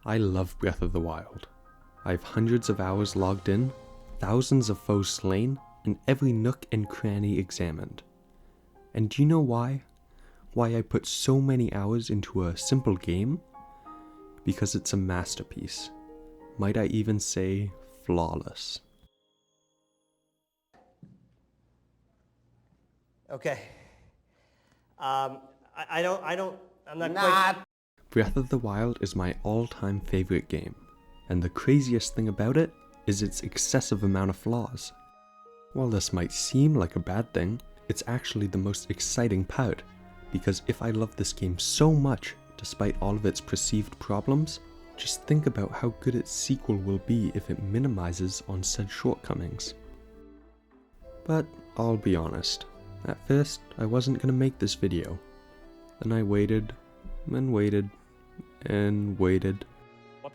I love Breath of the Wild. I have hundreds of hours logged in, thousands of foes slain, and every nook and cranny examined. And do you know why? Why I put so many hours into a simple game? Because it's a masterpiece. Might I even say, flawless. Okay. I'm not quite... Breath of the Wild is my all-time favorite game, and the craziest thing about it is its excessive amount of flaws. While this might seem like a bad thing, it's actually the most exciting part, because if I love this game so much, despite all of its perceived problems, just think about how good its sequel will be if it minimizes on said shortcomings. But I'll be honest, at first I wasn't gonna make this video. Then I waited, and waited, and waited.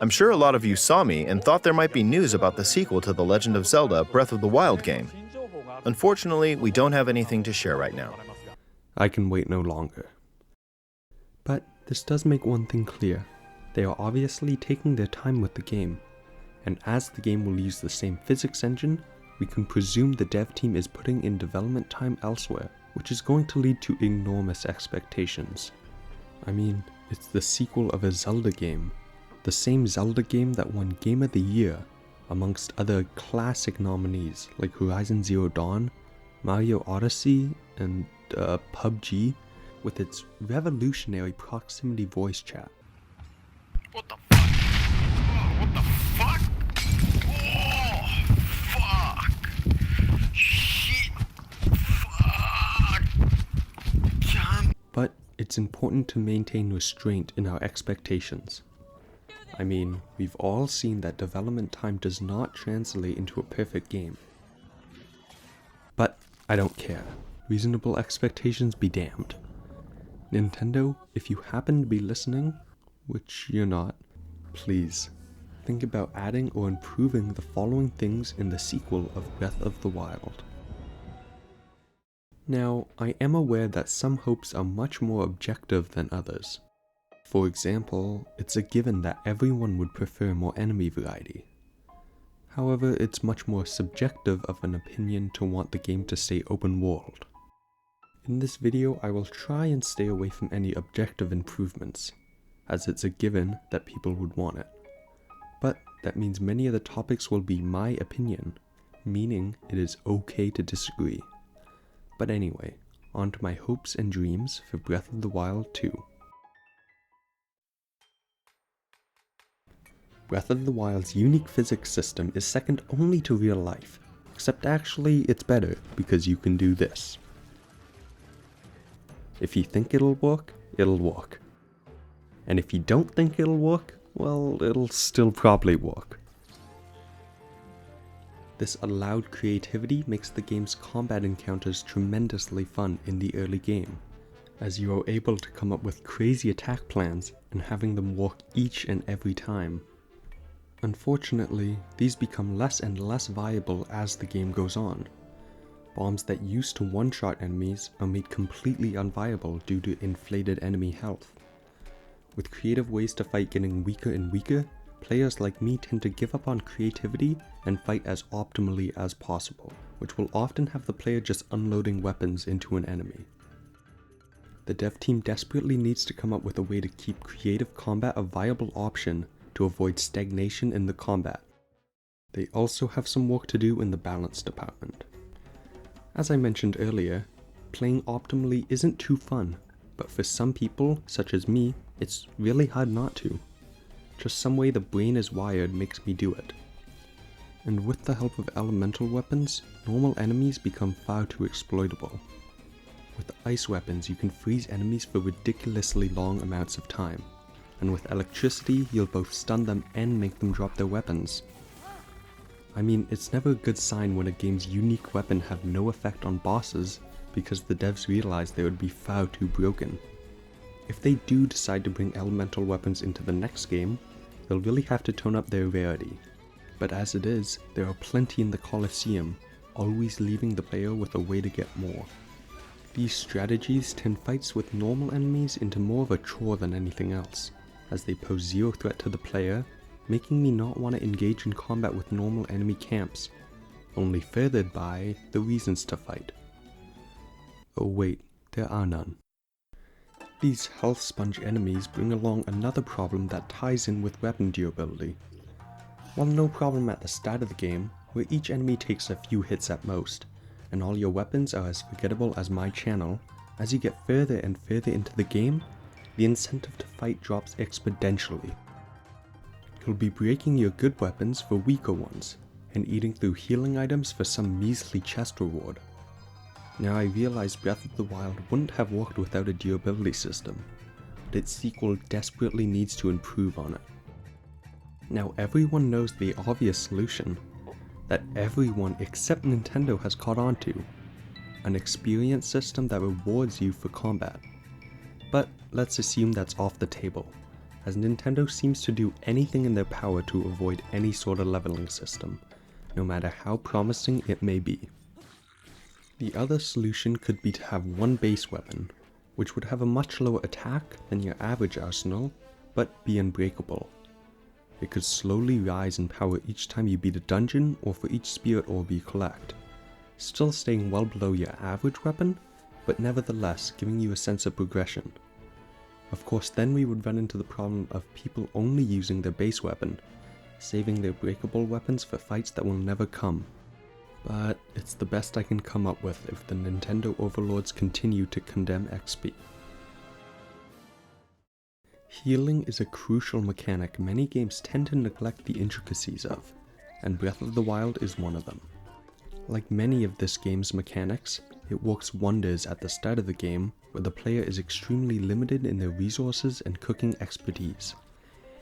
I'm sure a lot of you saw me and thought there might be news about the sequel to The Legend of Zelda Breath of the Wild game. Unfortunately, we don't have anything to share right now. I can wait no longer. But this does make one thing clear. They are obviously taking their time with the game, and as the game will use the same physics engine, we can presume the dev team is putting in development time elsewhere, which is going to lead to enormous expectations. I mean, it's the sequel of a Zelda game, the same Zelda game that won Game of the Year, amongst other classic nominees like Horizon Zero Dawn, Mario Odyssey, and PUBG, with its revolutionary proximity voice chat. What the fuck? Oh, what the fuck? Oh, fuck. Shit. Fuck. But it's important to maintain restraint in our expectations. I mean, we've all seen that development time does not translate into a perfect game. But I don't care. Reasonable expectations be damned. Nintendo, if you happen to be listening, which you're not, please think about adding or improving the following things in the sequel of Breath of the Wild. Now, I am aware that some hopes are much more objective than others. For example, it's a given that everyone would prefer more enemy variety. However, it's much more subjective of an opinion to want the game to stay open world. In this video, I will try and stay away from any objective improvements, as it's a given that people would want it. But that means many of the topics will be my opinion, meaning it is okay to disagree. But anyway, on to my hopes and dreams for Breath of the Wild 2. Breath of the Wild's unique physics system is second only to real life, except actually it's better because you can do this. If you think it'll work, it'll work. And if you don't think it'll work, well, it'll still probably work. This allowed creativity makes the game's combat encounters tremendously fun in the early game, as you are able to come up with crazy attack plans and having them work each and every time. Unfortunately, these become less and less viable as the game goes on. Bombs that used to one-shot enemies are made completely unviable due to inflated enemy health. With creative ways to fight getting weaker and weaker, players like me tend to give up on creativity and fight as optimally as possible, which will often have the player just unloading weapons into an enemy. The dev team desperately needs to come up with a way to keep creative combat a viable option to avoid stagnation in the combat. They also have some work to do in the balance department. As I mentioned earlier, playing optimally isn't too fun, but for some people, such as me, it's really hard not to. Just some way the brain is wired makes me do it. And with the help of elemental weapons, normal enemies become far too exploitable. With ice weapons, you can freeze enemies for ridiculously long amounts of time, and with electricity, you'll both stun them and make them drop their weapons. I mean, it's never a good sign when a game's unique weapon have no effect on bosses because the devs realize they would be far too broken. If they do decide to bring elemental weapons into the next game, they'll really have to tone up their rarity. But as it is, there are plenty in the Colosseum, always leaving the player with a way to get more. These strategies turn fights with normal enemies into more of a chore than anything else, as they pose zero threat to the player, making me not want to engage in combat with normal enemy camps, only furthered by the reasons to fight. Oh wait, there are none. These health sponge enemies bring along another problem that ties in with weapon durability. While no problem at the start of the game, where each enemy takes a few hits at most, and all your weapons are as forgettable as my channel, as you get further and further into the game, the incentive to fight drops exponentially. You'll be breaking your good weapons for weaker ones, and eating through healing items for some measly chest reward. Now I realize Breath of the Wild wouldn't have worked without a durability system, but its sequel desperately needs to improve on it. Now everyone knows the obvious solution, that everyone except Nintendo has caught on to, an experience system that rewards you for combat. But let's assume that's off the table, as Nintendo seems to do anything in their power to avoid any sort of leveling system, no matter how promising it may be. The other solution could be to have one base weapon, which would have a much lower attack than your average arsenal, but be unbreakable. It could slowly rise in power each time you beat a dungeon or for each spirit orb you collect, still staying well below your average weapon, but nevertheless giving you a sense of progression. Of course, then we would run into the problem of people only using their base weapon, saving their breakable weapons for fights that will never come. But it's the best I can come up with if the Nintendo overlords continue to condemn XP. Healing is a crucial mechanic many games tend to neglect the intricacies of, and Breath of the Wild is one of them. Like many of this game's mechanics, it works wonders at the start of the game where the player is extremely limited in their resources and cooking expertise.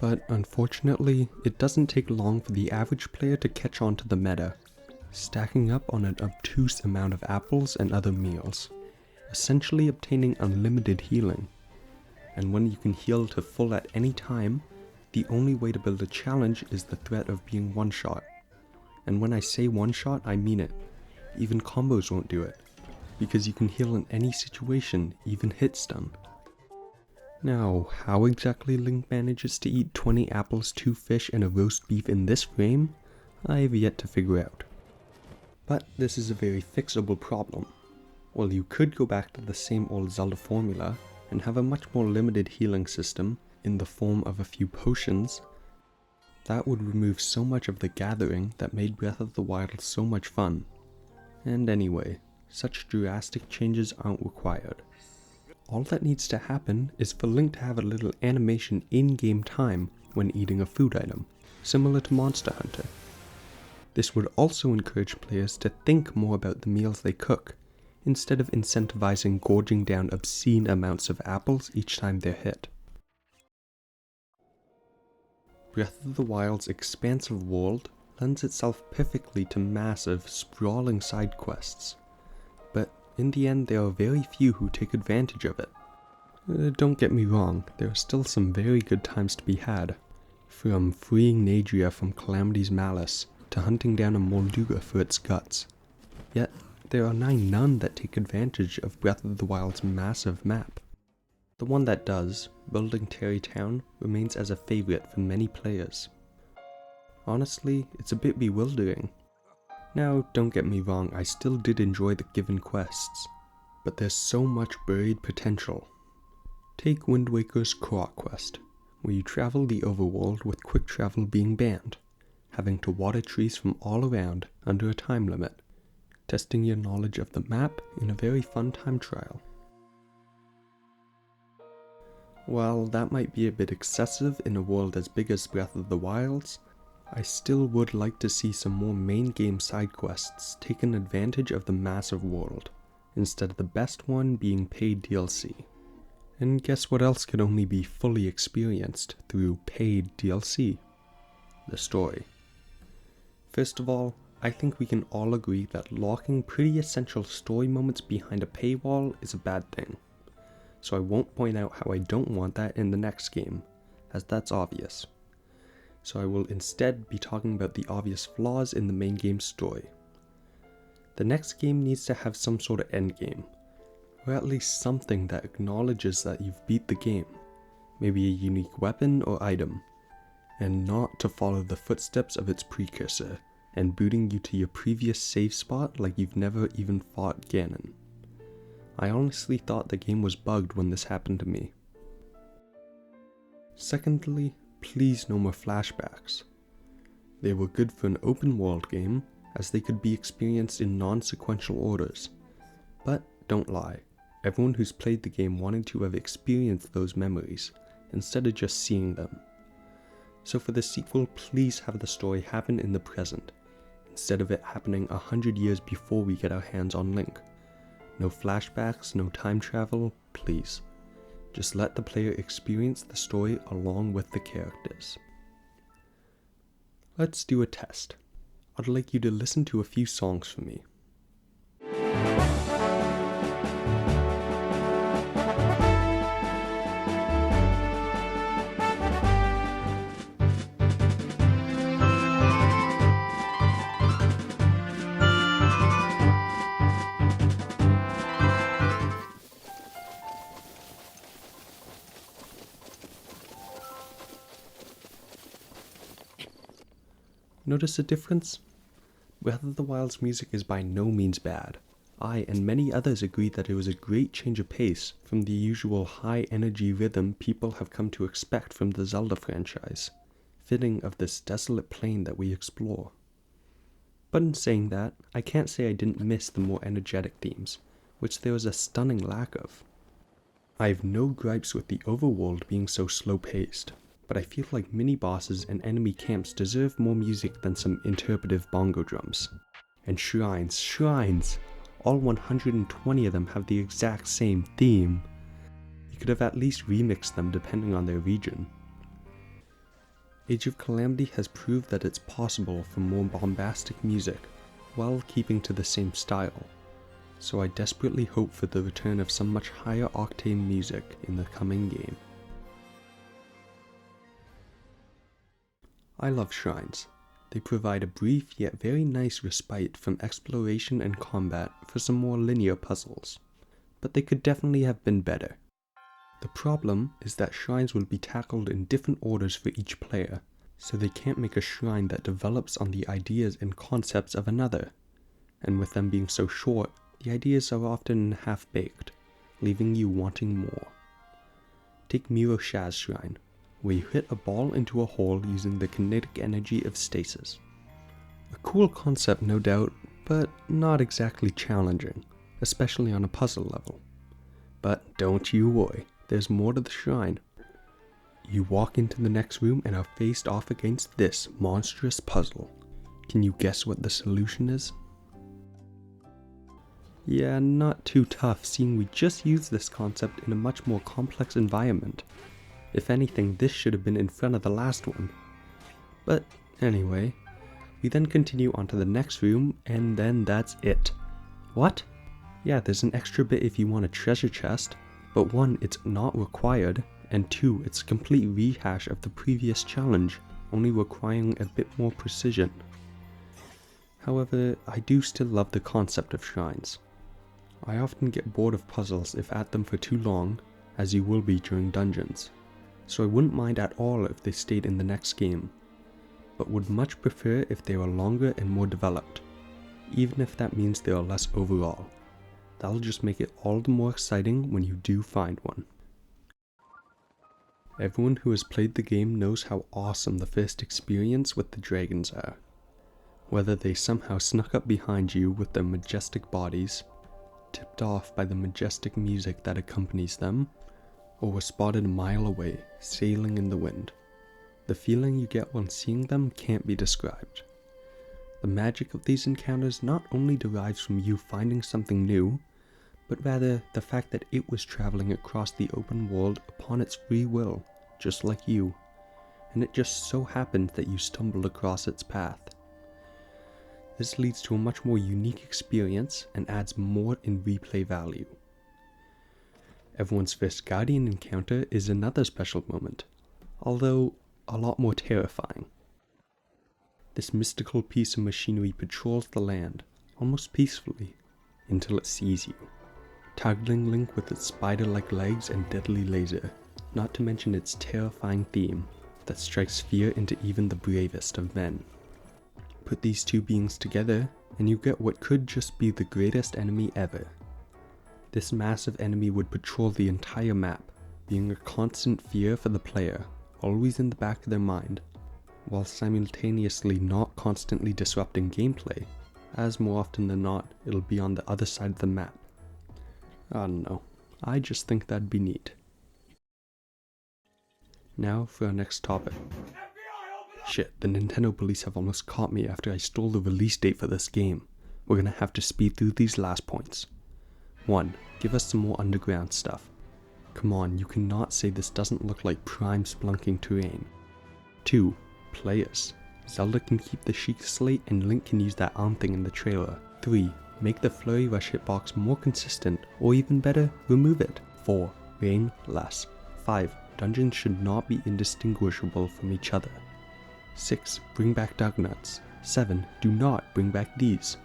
But unfortunately, it doesn't take long for the average player to catch on to the meta, stacking up on an obtuse amount of apples and other meals, essentially obtaining unlimited healing. And when you can heal to full at any time, the only way to build a challenge is the threat of being one-shot. And when I say one-shot, I mean it. Even combos won't do it, because you can heal in any situation, even hit stun. Now, how exactly Link manages to eat 20 apples, 2 fish, and a roast beef in this frame, I have yet to figure out. But this is a very fixable problem. While you could go back to the same old Zelda formula and have a much more limited healing system in the form of a few potions, that would remove so much of the gathering that made Breath of the Wild so much fun. And anyway, such drastic changes aren't required. All that needs to happen is for Link to have a little animation in-game time when eating a food item, similar to Monster Hunter. This would also encourage players to think more about the meals they cook, instead of incentivizing gorging down obscene amounts of apples each time they're hit. Breath of the Wild's expansive world lends itself perfectly to massive, sprawling side quests, but in the end there are very few who take advantage of it. Don't get me wrong, there are still some very good times to be had, from freeing Nadria from Calamity's malice to hunting down a Molduga for its guts. Yet, there are none that take advantage of Breath of the Wild's massive map. The one that does, building Terry Town, remains as a favorite for many players. Honestly, it's a bit bewildering. Now, don't get me wrong, I still did enjoy the given quests, but there's so much buried potential. Take Wind Waker's Korok quest, where you travel the overworld with quick travel being banned, having to water trees from all around under a time limit, testing your knowledge of the map in a very fun time trial. While that might be a bit excessive in a world as big as Breath of the Wild's, I still would like to see some more main game side quests taking advantage of the massive world, instead of the best one being paid DLC. And guess what else could only be fully experienced through paid DLC? The story. First of all, I think we can all agree that locking pretty essential story moments behind a paywall is a bad thing. So I won't point out how I don't want that in the next game, as that's obvious. So I will instead be talking about the obvious flaws in the main game's story. The next game needs to have some sort of endgame, or at least something that acknowledges that you've beat the game. maybe a unique weapon or item, and not to follow the footsteps of its precursor and booting you to your previous save spot like you've never even fought Ganon. I honestly thought the game was bugged when this happened to me. Secondly, please no more flashbacks. They were good for an open world game, as they could be experienced in non-sequential orders. But don't lie, everyone who's played the game wanted to have experienced those memories, instead of just seeing them. So for the sequel, please have the story happen in the present, instead of it happening 100 years before we get our hands on Link. No flashbacks, no time travel, please. Just let the player experience the story along with the characters. Let's do a test. I'd like you to listen to a few songs for me. Notice a difference? Breath of the Wild's music is by no means bad. I and many others agree that it was a great change of pace from the usual high-energy rhythm people have come to expect from the Zelda franchise, fitting of this desolate plain that we explore. But in saying that, I can't say I didn't miss the more energetic themes, which there was a stunning lack of. I have no gripes with the overworld being so slow-paced, but I feel like mini-bosses and enemy camps deserve more music than some interpretive bongo drums. And shrines! All 120 of them have the exact same theme. You could have at least remixed them depending on their region. Age of Calamity has proved that it's possible for more bombastic music while keeping to the same style, so I desperately hope for the return of some much higher octane music in the coming game. I love shrines. They provide a brief yet very nice respite from exploration and combat for some more linear puzzles, but they could definitely have been better. The problem is that shrines will be tackled in different orders for each player, so they can't make a shrine that develops on the ideas and concepts of another, and with them being so short, the ideas are often half-baked, leaving you wanting more. Take Miro Shaz's shrine, where you hit a ball into a hole using the kinetic energy of stasis. A cool concept, no doubt, but not exactly challenging, especially on a puzzle level. But don't you worry, there's more to the shrine. You walk into the next room and are faced off against this monstrous puzzle. Can you guess what the solution is? Yeah, not too tough, seeing we just used this concept in a much more complex environment. If anything, this should have been in front of the last one. But anyway, we then continue on to the next room, and then that's it. What? Yeah, there's an extra bit if you want a treasure chest, but 1, it's not required, and 2, it's a complete rehash of the previous challenge, only requiring a bit more precision. However, I do still love the concept of shrines. I often get bored of puzzles if at them for too long, as you will be during dungeons, so I wouldn't mind at all if they stayed in the next game, but would much prefer if they were longer and more developed, even if that means they are less overall. That'll just make it all the more exciting when you do find one. Everyone who has played the game knows how awesome the first experience with the dragons are. Whether they somehow snuck up behind you with their majestic bodies, tipped off by the majestic music that accompanies them, or were spotted a mile away, sailing in the wind. The feeling you get when seeing them can't be described. The magic of these encounters not only derives from you finding something new, but rather the fact that it was traveling across the open world upon its free will, just like you, and it just so happened that you stumbled across its path. This leads to a much more unique experience and adds more in replay value. Everyone's first Guardian encounter is another special moment, although a lot more terrifying. This mystical piece of machinery patrols the land, almost peacefully, until it sees you, targeting Link with its spider-like legs and deadly laser, not to mention its terrifying theme that strikes fear into even the bravest of men. Put these two beings together, and you get what could just be the greatest enemy ever. This massive enemy would patrol the entire map, being a constant fear for the player, always in the back of their mind, while simultaneously not constantly disrupting gameplay, as more often than not, it'll be on the other side of the map. I don't know, I just think that'd be neat. Now for our next topic. Shit, the Nintendo police have almost caught me after I stole the release date for this game. We're gonna have to speed through these last points. 1. Give us some more underground stuff. Come on, you cannot say this doesn't look like prime splunking terrain. 2. Players. Zelda can keep the Sheik slate and Link can use that arm thing in the trailer. 3. Make the Flurry Rush hitbox more consistent, or even better, remove it. 4. Rain less. 5. Dungeons should not be indistinguishable from each other. 6. Bring back Dugnuts. 7. Do not bring back these.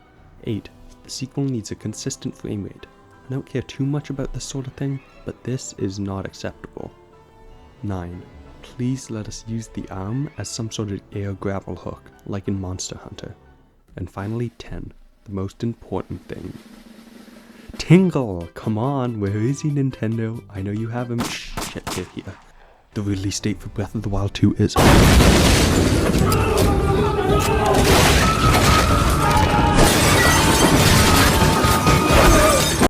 8. The sequel needs a consistent frame rate. I don't care too much about this sort of thing, but this is not acceptable. 9. Please let us use the arm as some sort of air grapple hook, like in Monster Hunter. And finally 10. The most important thing. Tingle! Come on, where is he, Nintendo? I know you have him. Shit, here. The release date for Breath of the Wild 2 is...